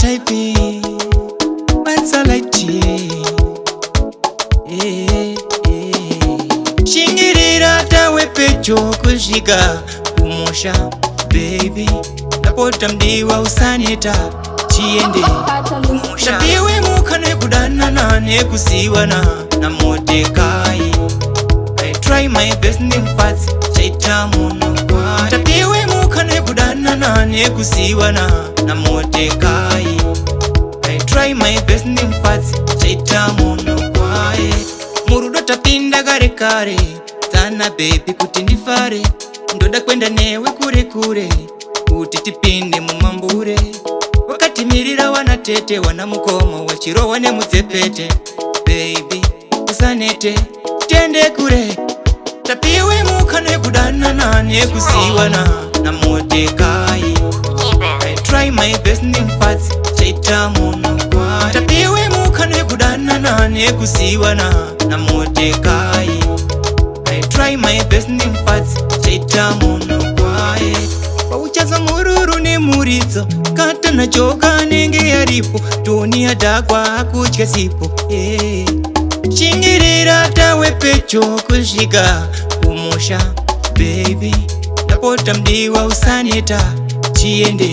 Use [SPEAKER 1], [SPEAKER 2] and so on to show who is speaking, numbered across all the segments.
[SPEAKER 1] typing, mansalaiti. Shingirira tawe pecho kushiga kumusha baby. Napota mdiwa usaneta chiende kumusha. Ndiwe mukane kudana nane kusiwana na motekai. I try my best nimpatsi chaita muno kwa. Tapiwe mukane kudana nane kusiwana na motekai. I try my best nimpatsi chaita muno kwa. Murudo tapinda kare kare tana baby kuti ndifare. Ndoda kwenda newe kure kure kuti tipinde mumambure. Wakati mirira wana tete wana mukomo wachirowa ne mudzepete. Baby usanete tende kure. Tapiwe mukane kudana nane kusiwana na motekai. I try my best nimpatsi chaita muno kwa. Tapiwe mukane kudana nane kusiwana na motekai. I try my best nimpatsi chaita muno kwa. Pauchaza mururu ne murizo kata na joka nenge yaripo. Toni adakwa akutya sipo. Shingirira tawe pecho kushiga kumusha baby. Napota mdiwa usaneta chiende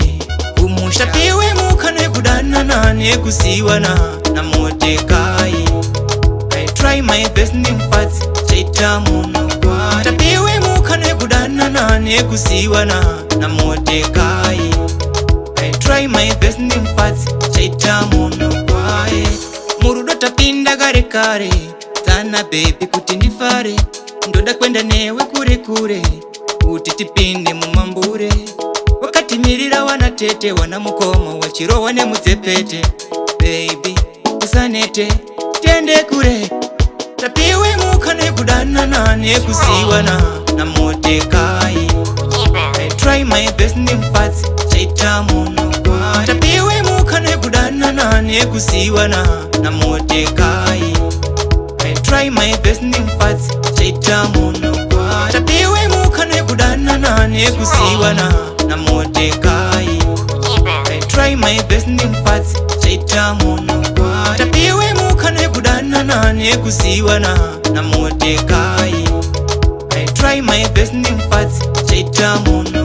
[SPEAKER 1] kumusha. Tapiwe mukane kudana nane kusiwana na motekai. I try my best nimpatsi chaita muno kwa. Tapiwe mukane kudana nane kusiwana na motekai. I try my best nimpatsi chaita muno kwa. Murudo tapinda kare kare tana baby kuti ndifare. Ndoda kwenda newe kure kure kuti tipinde mumambure. Wakati mirira wana tete wana mukomo wachirowa ne mudzepete. Baby usanete tende kure. Tapiwe mukane kudana nane kusiwana na motekai. I try my best nimpatsi chaita muno kwa. Tapiwe mukane kudana nane kusiwana na motekai. I try my best nimpatsi chaita muno kwa. Tapiwe mukane kudana nane kusiwana na motekai. I try my best nimpatsi chaita muno kwa. Tapiwe mukane kudana nane kusiwana na motekai. I try my best nimpatsi chaita muno.